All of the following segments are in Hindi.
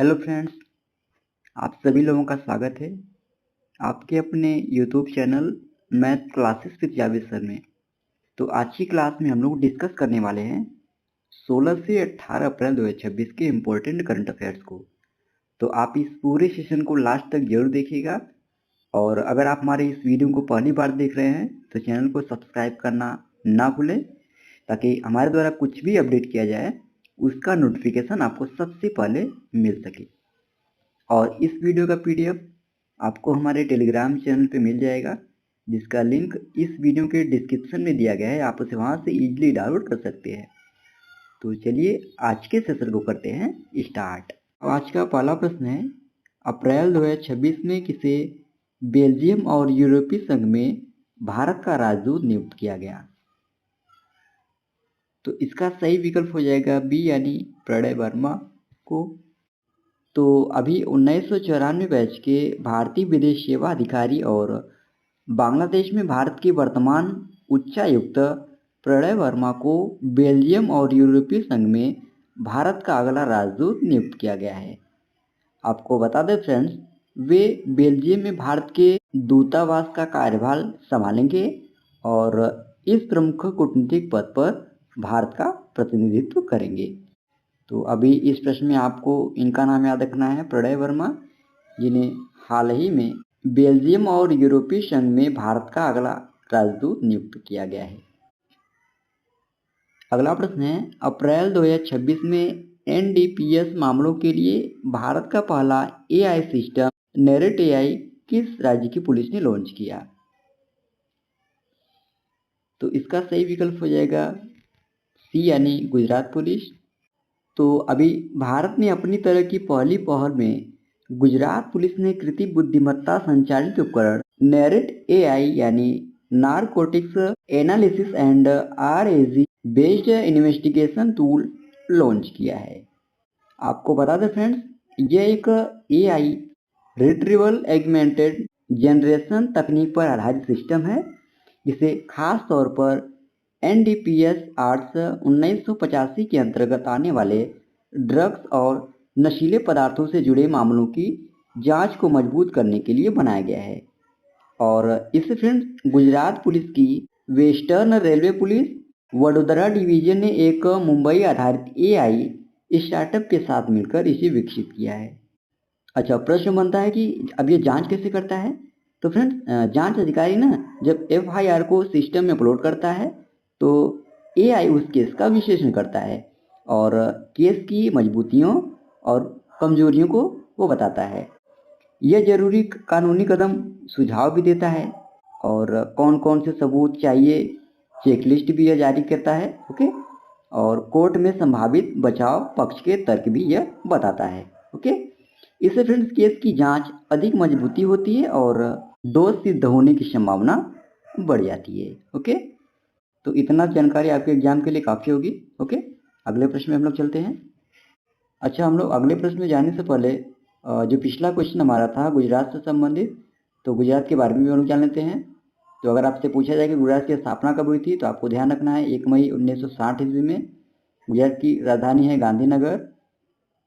हेलो फ्रेंड्स, आप सभी लोगों का स्वागत है आपके अपने YouTube channel math classes with Javed sir में। तो आज की क्लास में हम लोग डिस्कस करने वाले हैं 16 से 18 अप्रैल 2026 के इम्पोर्टेंट करंट अफेयर्स को। तो आप इस पूरे सेशन को लास्ट तक जरूर देखिएगा, और अगर आप हमारे इस वीडियो को पहली बार देख रहे हैं तो चैनल को सब्सक्राइब करना ना भूलें, ताकि हमारे द्वारा कुछ भी अपडेट किया जाए उसका नोटिफिकेशन आपको सबसे पहले मिल सके। और इस वीडियो का पीडीएफ आपको हमारे टेलीग्राम चैनल पे मिल जाएगा, जिसका लिंक इस वीडियो के डिस्क्रिप्शन में दिया गया है। आप उसे वहां से इजीली डाउनलोड कर सकते हैं। तो चलिए आज के सेशन को करते हैं स्टार्ट। आज का पहला प्रश्न है, अप्रैल 2026 में किसे बेल्जियम और यूरोपीय संघ में भारत का राजदूत नियुक्त किया गया? तो इसका सही विकल्प हो जाएगा बी, यानी प्रणय वर्मा को। तो अभी 1994 बैच के भारतीय विदेश सेवा अधिकारी और बांग्लादेश में भारत के वर्तमान उच्चायुक्त प्रणय वर्मा को बेल्जियम और यूरोपीय संघ में भारत का अगला राजदूत नियुक्त किया गया है। आपको बता दें फ्रेंड्स, वे बेल्जियम में भारत के दूतावास का कार्यभार संभालेंगे और इस प्रमुख कूटनीतिक पद पर भारत का प्रतिनिधित्व करेंगे। तो अभी इस प्रश्न में आपको इनका नाम याद रखना है, प्रणय वर्मा, जिन्हें हाल ही में बेल्जियम और यूरोपीय संघ में भारत का अगला राजदूत नियुक्त किया गया है। अगला प्रश्न है, अप्रैल 2026 में एनडीपीएस मामलों के लिए भारत का पहला एआई सिस्टम नेरेट एआई किस राज्य की पुलिस ने लॉन्च किया? तो इसका सही विकल्प हो जाएगा सी, यानी गुजरात पुलिस। तो अभी भारत ने अपनी तरह की पहली पहल में गुजरात पुलिस ने कृत्रिम बुद्धिमत्ता संचालित उपकरण नेरेट एआई यानी narcotics analysis and आरएजी based investigation tool launch किया है। आपको बता दें फ्रेंड्स, यह एक एआई रिट्रीवल एगमेंटेड जनरेशन तकनीक पर आधारित सिस्टम है, जिसे खास तौर पर एनडीपीएस एक्ट 1985 के अंतर्गत आने वाले ड्रग्स और नशीले पदार्थों से जुड़े मामलों की जांच को मजबूत करने के लिए बनाया गया है। और इससे फ्रेंड्स, गुजरात पुलिस की western railway police Vadodara division ने एक मुंबई आधारित एआई स्टार्टअप के साथ मिलकर इसे विकसित किया है। अच्छा, प्रश्न बनता है कि अब ये जांच कैसे करता है? तो फ्रेंड्स, जांच अधिकारी ना जब एफआईआर को सिस्टम में अपलोड करता है तो एआई उस केस का विश्लेषण करता है और केस की मजबूतियों और कमजोरियों को वो बताता है। यह जरूरी कानूनी कदम सुझाव भी देता है और कौन कौन से सबूत चाहिए चेकलिस्ट भी यह जारी करता है। ओके, और कोर्ट में संभावित बचाव पक्ष के तर्क भी यह बताता है। ओके, इससे फ्रेंड्स केस की जांच अधिक मजबूती होती है और दोष सिद्ध होने की संभावना बढ़ जाती है। ओके, तो इतना जानकारी आपके एग्जाम के लिए काफ़ी होगी। ओके, अगले प्रश्न में हम लोग चलते हैं। अच्छा, हम लोग अगले प्रश्न में जाने से पहले जो पिछला क्वेश्चन हमारा था गुजरात से संबंधित, तो गुजरात के बारे में भी हम लोग जान लेते हैं। तो अगर आपसे पूछा जाए कि गुजरात की स्थापना कब हुई थी, तो आपको ध्यान रखना है 1 मई 1960 ईस्वी में। गुजरात की राजधानी है गांधीनगर।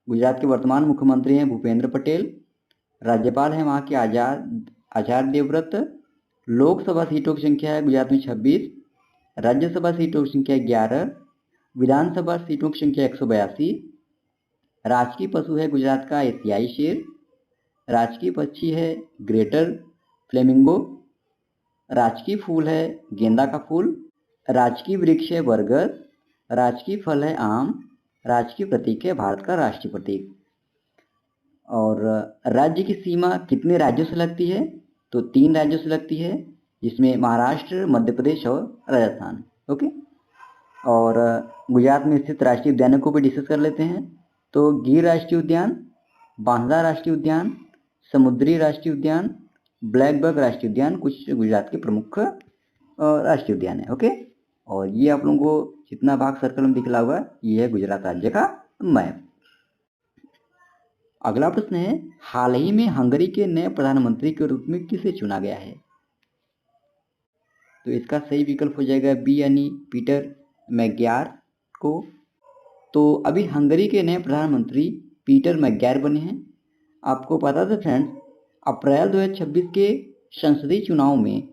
गुजरात के वर्तमान मुख्यमंत्री हैं भूपेंद्र पटेल। राज्यपाल हैं वहाँ के आचार्य देवव्रत। लोकसभा सीटों की संख्या है गुजरात में 26। राज्यसभा सीटों की संख्या 11। विधानसभा सीटों की संख्या 182। राजकीय पशु है गुजरात का एशियाई शेर। राजकीय पक्षी है ग्रेटर फ्लेमिंगो। राजकीय फूल है गेंदा का फूल। राजकीय वृक्ष है बरगद। राजकीय फल है आम। राजकीय प्रतीक है भारत का राष्ट्रीय प्रतीक। और राज्य की सीमा कितने राज्यों से लगती है? तो 3 राज्यों से लगती है, जिसमें महाराष्ट्र, मध्य प्रदेश और राजस्थान। ओके, और गुजरात में स्थित राष्ट्रीय उद्यानों को भी डिस्कस कर लेते हैं। तो गिर राष्ट्रीय उद्यान, बांदा राष्ट्रीय उद्यान, समुद्री राष्ट्रीय उद्यान, ब्लैकबक राष्ट्रीय उद्यान कुछ गुजरात के प्रमुख राष्ट्रीय उद्यान है। ओके, और ये आप लोगों को जितना भाग सर्कल में दिखला हुआ ये है गुजरात राज्य का मैप। अगला प्रश्न है, हाल ही में हंगरी के नए प्रधानमंत्री के रूप में किसे चुना गया है? तो इसका सही विकल्प हो जाएगा बी, यानी पीटर मैग्यार को। तो अभी हंगरी के नए प्रधानमंत्री पीटर मैकगायर बने हैं। आपको पता था फ्रेंड्स, अप्रैल 2026 के संसदीय चुनाव में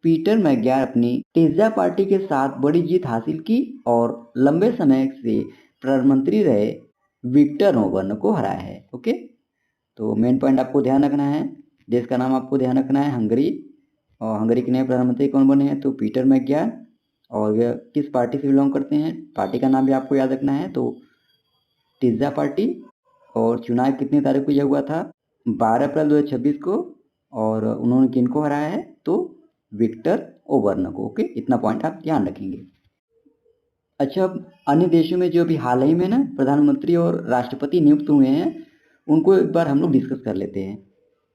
पीटर मैकगायर अपनी टीजा पार्टी के साथ बड़ी जीत हासिल की और लंबे समय से प्रधानमंत्री रहे विक्टर ओबर्न को हराया है। ओके, तो मेन पॉइंट आपको ध्यान रखना है, देश का नाम आपको ध्यान रखना है हंगरी, और हंगरी के नए प्रधानमंत्री कौन बने हैं, तो पीटर मैकगायर, और वे किस पार्टी से बिलोंग करते हैं, पार्टी का नाम भी आपको याद रखना है, तो टीजा पार्टी। और चुनाव कितनी तारीख को यह हुआ था, 12 अप्रैल 2026 को, और उन्होंने किनको हराया है, तो विक्टर ओबर्न को। ओके, इतना पॉइंट आप ध्यान रखेंगे। अच्छा, अब अन्य देशों में जो अभी हाल ही में ना प्रधानमंत्री और राष्ट्रपति नियुक्त हुए हैं उनको एक बार हम लोग डिस्कस कर लेते हैं।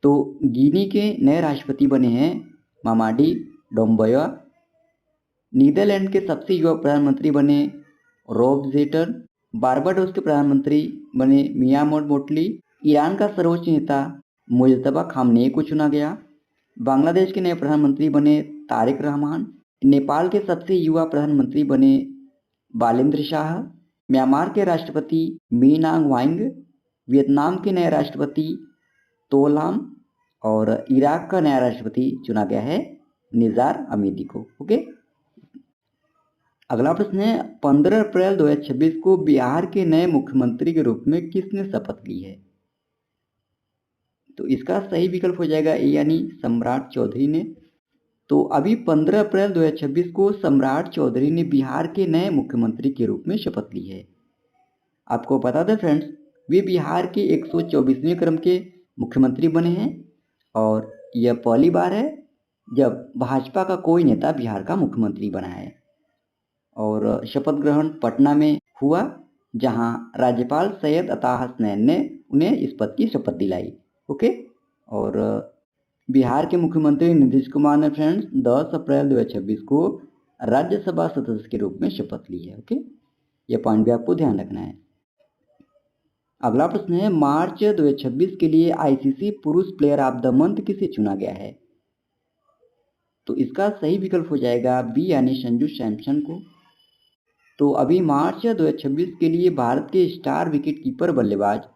तो गिनी के नए राष्ट्रपति बने हैं मामाडी डोम्बोया। नीदरलैंड के सबसे युवा प्रधानमंत्री बने रॉब जेटर। बारबाडोस के प्रधानमंत्री बने मियामोड मोटली। ईरान का सर्वोच्च नेता मुजतबा खामनेई को चुना गया। बांग्लादेश के नए प्रधानमंत्री बने तारिक रहमान। नेपाल के सबसे युवा प्रधानमंत्री बने बालेंद्र शाह। म्यांमार के राष्ट्रपति मीनांग वाइंग। वियतनाम के नए राष्ट्रपति तो लाम, और इराक का नया राष्ट्रपति चुना गया है निजार अमीदी को। ओके, अगला प्रश्न है 15 अप्रैल 2026 को बिहार के नए मुख्यमंत्री के रूप में किसने शपथ ली है? तो इसका सही विकल्प हो जाएगा ए यानी सम्राट चौधरी ने। तो अभी 15 अप्रैल 2026 को सम्राट चौधरी ने बिहार के नए मुख्यमंत्री के रूप में शपथ ली है। आपको पता था फ्रेंड्स, वे बिहार के 124वें क्रम के मुख्यमंत्री बने हैं और यह पहली बार है जब भाजपा का कोई नेता बिहार का मुख्यमंत्री बना है। और शपथ ग्रहण पटना में हुआ, जहां राज्यपाल सैयद अता हसनैन ने उन्हें इस पद की शपथ दिलाई। ओके, और बिहार के मुख्यमंत्री नीतीश कुमार ने फ्रेंड्स 10 अप्रैल 2026 को राज्यसभा सदस्य के रूप में शपथ ली है। ओके, यह पॉइंट भी आपको ध्यान रखना है। अगला प्रश्न है मार्च 2026 के लिए आईसीसी पुरुष प्लेयर ऑफ द मंथ किसे चुना गया है? तो इसका सही विकल्प हो जाएगा बी यानी संजू सैमसन को। तो अभी मार्च 2026 के लिए भारत के स्टार विकेट कीपर बल्लेबाज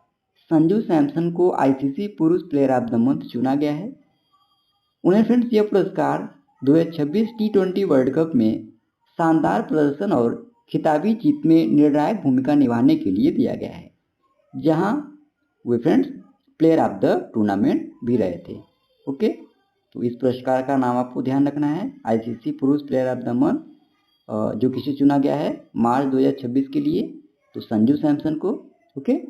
संजू सैमसन को आईसीसी पुरुष प्लेयर ऑफ द मंथ चुना गया है। उन्हें फ्रेंड्स यह पुरस्कार 2026 टी20 वर्ल्ड कप में शानदार प्रदर्शन और खिताबी जीत में निर्णायक भूमिका निभाने के लिए दिया गया है, जहां वे friends player of the tournament भी रहे थे। ओके, तो इस पुरस्कार का नाम आपको ध्यान रखना है, आईसीसी पुरुष प्लेयर ऑफ द मंथ, जो किसे चुना गया है मार्च 2026 के लिए, तो संजू सैमसन को। ओके,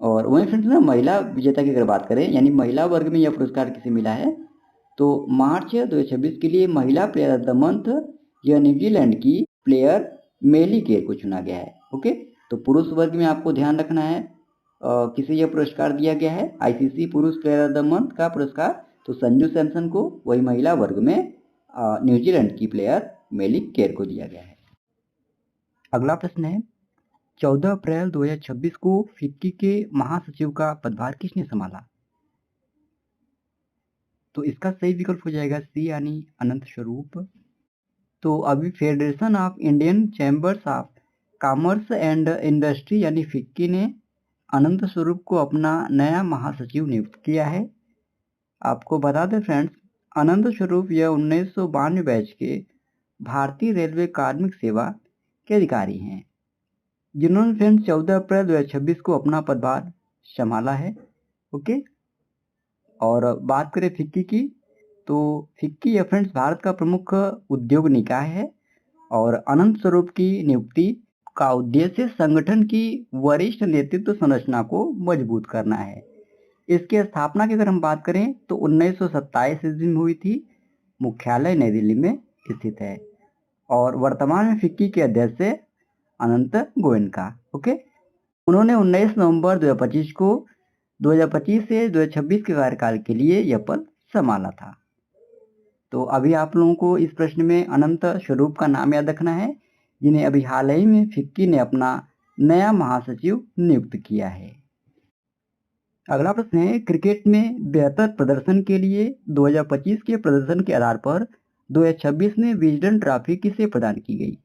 और वहीं फ्रेंड्स ना महिला विजेता की अगर बात करें, यानी महिला वर्ग में यह पुरस्कार किसे मिला है, तो मार्च 2026 के लिए महिला प्लेयर ऑफ द मंथ यह न्यूजीलैंड की प्लेयर मेली केर को चुना गया है। ओके, तो पुरुष वर्ग में आपको ध्यान रखना है किसे यह पुरस्कार दिया गया है, आईसीसी पुरुष प्लेयर ऑफ द मंथ का पुरस्कार तो संजू सैमसन को, वही महिला वर्ग में न्यूजीलैंड की प्लेयर मेली केर को दिया गया है। अगला प्रश्न है 14 अप्रैल 2026 को फिक्की के महासचिव का पदभार किसने संभाला? तो इसका सही विकल्प हो जाएगा सी यानी अनंत स्वरूप। तो अभी federation of Indian chambers of commerce and industry यानी फिक्की ने अनंत स्वरूप को अपना नया महासचिव नियुक्त किया है। आपको बता दें फ्रेंड्स, अनंत स्वरूप यह 1992 बैच के भारतीय रेलवे कार्मिक सेवा के अधिकारी हैं, जिन्होंने फ्रेंड्स 14 अप्रैल 2026 को अपना पदभार संभाला है। ओके, और बात करें फिक्की की, तो फिक्की यह फ्रेंड्स भारत का प्रमुख उद्योग निकाय है और अनंत स्वरूप की नियुक्ति का उद्देश्य संगठन की वरिष्ठ नेतृत्व संरचना को मजबूत करना है। इसकी स्थापना की अगर हम बात करें तो 1927 ईस्वी में हुई थी, मुख्यालय नई दिल्ली में स्थित है, और वर्तमान में फिक्की के अध्यक्ष है अनंत गोयनका। ओके, उन्होंने 19 नवंबर 2025 से 2026 के कार्यकाल के लिए यह पद संभाला था। तो अभी आप लोगों को इस प्रश्न में अनंत स्वरूप का नाम याद रखना है, जिन्हें अभी हाल ही में फिक्की ने अपना नया महासचिव नियुक्त किया है। अगला प्रश्न है क्रिकेट में बेहतर प्रदर्शन के लिए 2025 के प्रदर्शन के आधार पर 2026 में विजडन ट्रॉफी किसे प्रदान की गई?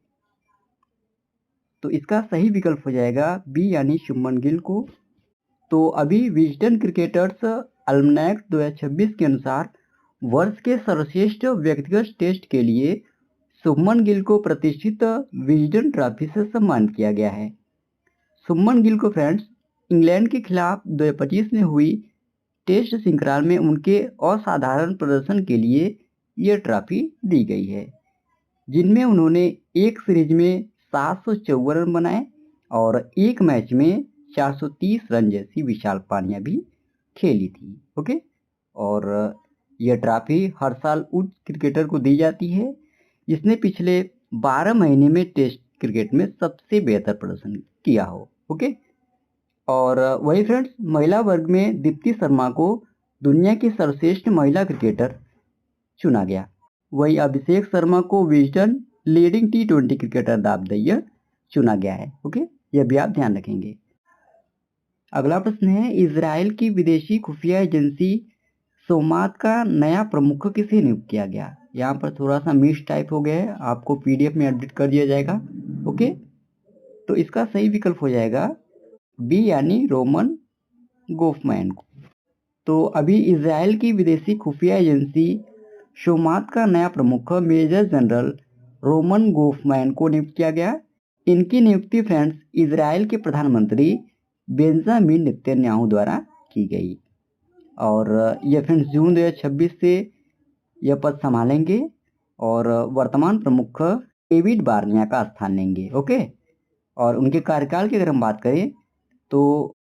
तो इसका सही विकल्प हो जाएगा बी यानी शुभमन गिल को। तो अभी विजडन क्रिकेटर्स अल्मनैक 2026 के अनुसार वर्ष के सर्वश्रेष्ठ व्यक्तिगत टेस्ट के लिए शुभमन गिल को प्रतिष्ठित विजडन ट्रॉफी से सम्मानित किया गया है। शुभमन गिल को फ्रेंड्स इंग्लैंड के खिलाफ 2025 में हुई टेस्ट श्रृंखला में उनके असाधारण प्रदर्शन के लिए यह ट्रॉफी दी गई है, जिनमें उन्होंने एक सीरीज में 754 रन बनाए और एक मैच में 430 रन जैसी विशाल पारियां भी खेली थी। ओके, और यह ट्रॉफी हर साल उस क्रिकेटर को दी जाती है जिसने पिछले 12 महीने में टेस्ट क्रिकेट में सबसे बेहतर प्रदर्शन किया हो। ओके, और वही फ्रेंड्स महिला वर्ग में दीप्ति शर्मा को दुनिया की सर्वश्रेष्ठ महिला क्रिकेटर चुना गया। वही अभिषेक शर्मा को Wisden leading T20 cricketer of the year चुना गया है। ओके, यह भी आप ध्यान रखेंगे। अगला प्रश्न है, इजराइल की विदेशी खुफिया एजेंसी सोमात का नया प्रमुख किसे नियुक्त किया गया? यहाँ पर थोड़ा सा मिस टाइप हो गया है, आपको PDF में अपडेट कर दिया जाएगा। ओके, तो इसका सही विकल्प हो जाएगा बी यानी रोमन गोफमैन को। तो अभी इजराइल की विदेशी खुफिया एजेंसी शोमात का नया प्रमुख मेजर जनरल रोमन गोफमैन को नियुक्त किया गया। इनकी नियुक्ति फ्रेंड्स इजराइल के प्रधानमंत्री बेंजामिन नेतन्याहू द्वारा की गई और यह फ्रेंड्स जून 2026 से यह पद संभालेंगे और वर्तमान प्रमुख डेविड बार्निया का स्थान लेंगे। ओके, और उनके कार्यकाल की अगर हम बात करें तो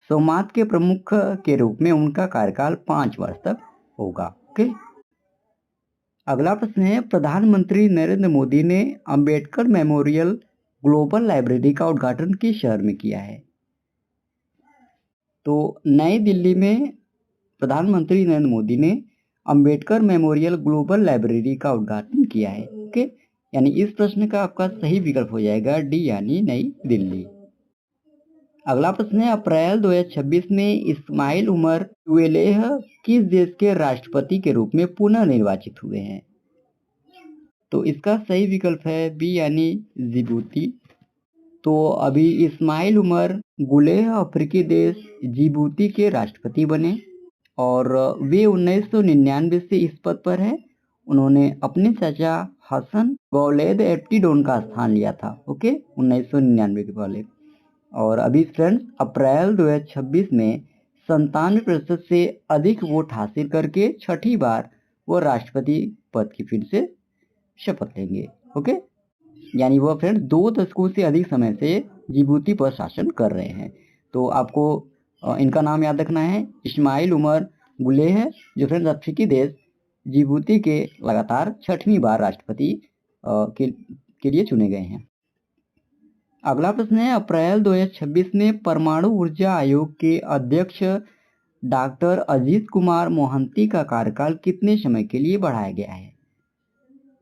सोमात के प्रमुख के रूप में उनका कार्यकाल 5 वर्ष तक होगा। ओके, अगला प्रश्न है, प्रधानमंत्री नरेंद्र मोदी ने अंबेडकर मेमोरियल ग्लोबल लाइब्रेरी का उद्घाटन किस शहर में किया है? तो नई दिल्ली में प्रधानमंत्री नरेंद्र मोदी ने अंबेडकर मेमोरियल ग्लोबल लाइब्रेरी का उद्घाटन किया है। ओके, यानी इस प्रश्न का आपका सही विकल्प हो जाएगा डी यानी नई दिल्ली। अगला प्रश्न है, अप्रैल 2026 में इस्माइल उमर गुलेह किस देश के राष्ट्रपति के रूप में पुनः निर्वाचित हुए हैं? तो इसका सही विकल्प है बी यानी जिबूती। तो अभी इस्माइल उमर गुलेह अफ्रीकी देश जिबूती के राष्ट्रपति बने और वे 1999 से इस पद पर है। उन्होंने अपने चाचा हसन गौलेद एप्टीडोन का स्थान लिया था। ओके, 1999 के पहले। और अभी फ्रेंड्स अप्रैल 2026 में 97% से अधिक वोट हासिल करके छठी बार वो राष्ट्रपति पद की फिर से शपथ लेंगे। ओके, यानी वह फ्रेंड्स 2 दशकों से अधिक समय से जिबूती पर शासन कर रहे हैं। तो आपको इनका नाम याद रखना है, इस्माइल उमर गुलेह, जो फ्रेंड्स अफ्रीकी देश जिबूती के लगातार छठवीं बार राष्ट्रपति के लिए चुने गए हैं। अगला प्रश्न है, अप्रैल 2026 में परमाणु ऊर्जा आयोग के अध्यक्ष डॉक्टर अजीत कुमार मोहंती का कार्यकाल कितने समय के लिए बढ़ाया गया है?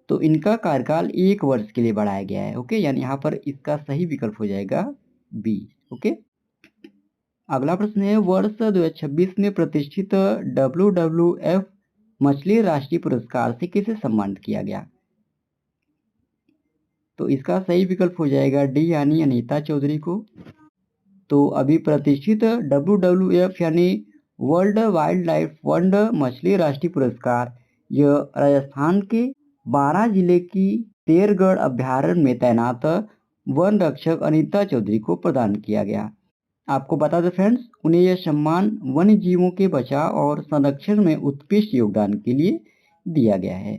तो इनका कार्यकाल 1 वर्ष के लिए बढ़ाया गया है। ओके, यानी यहाँ पर इसका सही विकल्प हो जाएगा बी। ओके, अगला प्रश्न है, वर्ष 2026 में प्रतिष्ठित WWF मछली राष्ट्रीय पुरस्कार से किसे सम्मानित किया गया? तो इसका सही विकल्प हो जाएगा डी यानी अनीता चौधरी को। तो अभी प्रतिष्ठित WWF यानी वर्ल्ड वाइल्ड लाइफ फंड मछली राष्ट्रीय पुरस्कार यह राजस्थान के 12 जिले की शेरगढ़ अभ्यारण्य में तैनात वन रक्षक अनीता चौधरी को प्रदान किया गया। आपको बता दें फ्रेंड्स, उन्हें यह सम्मान वन्य जीवों के बचाव और संरक्षण में उत्कृष्ट योगदान के लिए दिया गया है।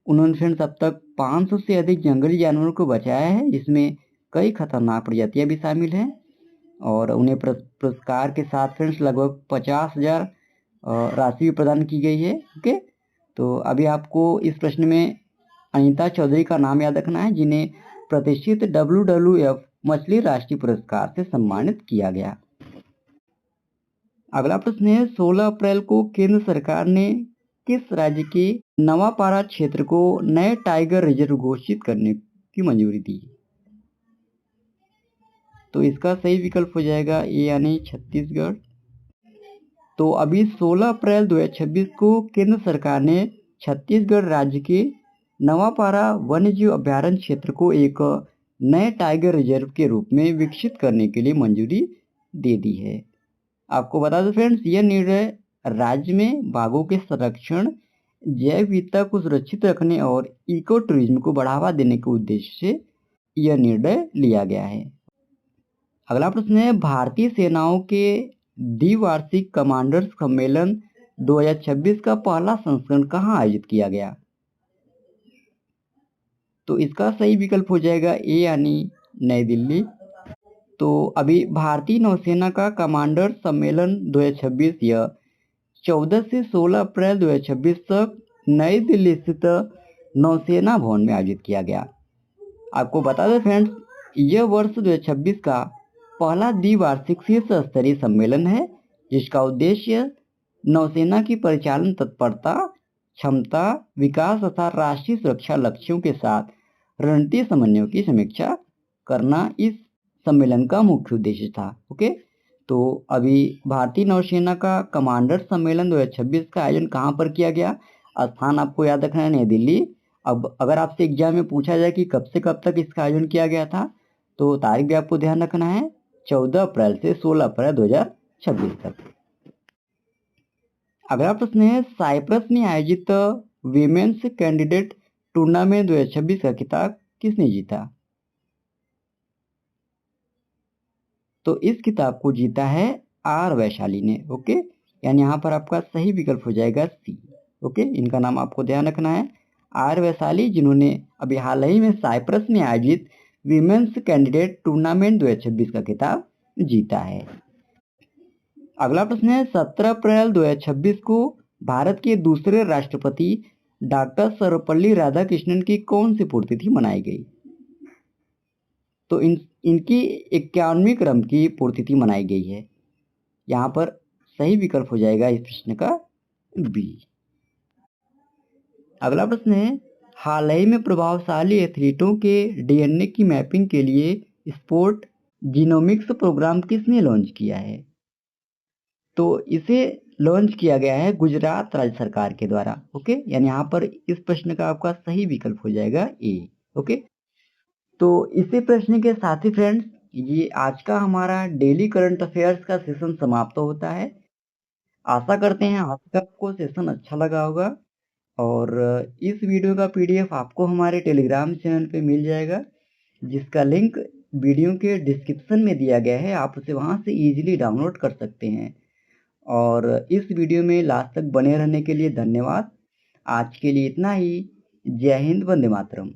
उन्होंने फ्रेंड्स अब तक 500 से अधिक जंगली जानवरों को बचाया है, जिसमें कई खतरनाक प्रजातियां भी शामिल हैं और उन्हें पुरस्कार के साथ फ्रेंड्स लगभग 50,000 राशि भी प्रदान की गई है। ओके, तो अभी आपको इस प्रश्न में अनीता चौधरी का नाम याद रखना है, जिन्हें प्रतिष्ठित WWF मछली राष्ट्रीय पुरस्कार से सम्मानित किया गया। अगला प्रश्न है, 16 अप्रैल को केंद्र सरकार ने किस राज्य के नवापारा क्षेत्र को नए टाइगर रिजर्व घोषित करने की मंजूरी दी? तो इसका सही विकल्प हो जाएगा ए यानी छत्तीसगढ़। तो अभी 16 अप्रैल 2026 को केंद्र सरकार ने छत्तीसगढ़ राज्य के नवापारा वन्यजीव अभ्यारण्य क्षेत्र को एक नए टाइगर रिजर्व के रूप में विकसित करने के लिए मंजूरी दे दी है। आपको बता दो फ्रेंड्स, यह निर्णय राज्य में बाघों के संरक्षण, जैव विविधता को सुरक्षित रखने और इको टूरिज्म को बढ़ावा देने के उद्देश्य से यह निर्णय लिया गया है। अगला प्रश्न है, भारतीय सेनाओं के द्विवार्षिक कमांडर्स सम्मेलन 2026 का पहला संस्करण कहाँ आयोजित किया गया? तो इसका सही विकल्प हो जाएगा ए यानी नई दिल्ली। तो अभी भारतीय नौसेना का कमांडर सम्मेलन 2026 यह 14 से 16 अप्रैल 2026 तक नई दिल्ली स्थित नौसेना भवन में आयोजित किया गया। आपको बता दें फ्रेंड्स, यह वर्ष 2026 का पहला द्विवार्षिक शीर्ष स्तरीय सम्मेलन है जिसका उद्देश्य नौसेना की परिचालन तत्परता, क्षमता, विकास तथा राष्ट्रीय सुरक्षा लक्ष्यों के साथ रणनीतिक समन्वय की समीक्षा करना इस सम्मेलन का मुख्य उद्देश्य था। ओके, तो अभी भारतीय नौसेना का कमांडर सम्मेलन 2026 का आयोजन कहाँ पर किया गया? स्थान आपको याद रखना है, नई दिल्ली। अब अगर आपसे एग्जाम में पूछा जाए कि कब से कब तक इसका आयोजन किया गया था, तो तारीख भी आपको ध्यान रखना है, 14 अप्रैल से 16 अप्रैल 2026 तक। अगला प्रश्न है, साइप्रस में आयोजित वीमेंस कैंडिडेट टूर्नामेंट 2026 का खिताब किसने जीता? तो इस किताब को जीता है आर वैशाली ने। ओके, यानी यहाँ पर आपका सही विकल्प हो जाएगा सी। ओके, इनका नाम आपको ध्यान रखना है, आर वैशाली, जिन्होंने अभी हाल ही में साइप्रस में आयोजित वीमेंस कैंडिडेट टूर्नामेंट 2026 का खिताब जीता है। अगला प्रश्न है, 17 अप्रैल 2026 को भारत के दूसरे राष्ट्रपति डॉक्टर सर्वपल्ली राधाकृष्णन की कौन सी पुण्यतिथि मनाई गई? तो इनकी 51वीं क्रम की पुण्यतिथि मनाई गई है। यहाँ पर सही विकल्प हो जाएगा इस प्रश्न का बी। अगला प्रश्न है, हाल ही में प्रभावशाली एथलीटों के डीएनए की मैपिंग के लिए स्पोर्ट जीनोमिक्स प्रोग्राम किसने लॉन्च किया है? तो इसे लॉन्च किया गया है गुजरात राज्य सरकार के द्वारा। ओके, यानी यहाँ पर इस प्रश्न का आपका सही विकल्प हो जाएगा ए। ओके, तो इसी प्रश्न के साथ ही फ्रेंड्स, ये आज का हमारा डेली करंट अफेयर्स का सेशन समाप्त होता है। आशा करते हैं आपको सेशन अच्छा लगा होगा और इस वीडियो का पीडीएफ आपको हमारे टेलीग्राम चैनल पे मिल जाएगा, जिसका लिंक वीडियो के डिस्क्रिप्शन में दिया गया है। आप उसे वहां से इजीली डाउनलोड कर सकते हैं। और इस वीडियो में लास्ट तक बने रहने के लिए धन्यवाद। आज के लिए इतना ही। जय हिंद, वंदे मातरम।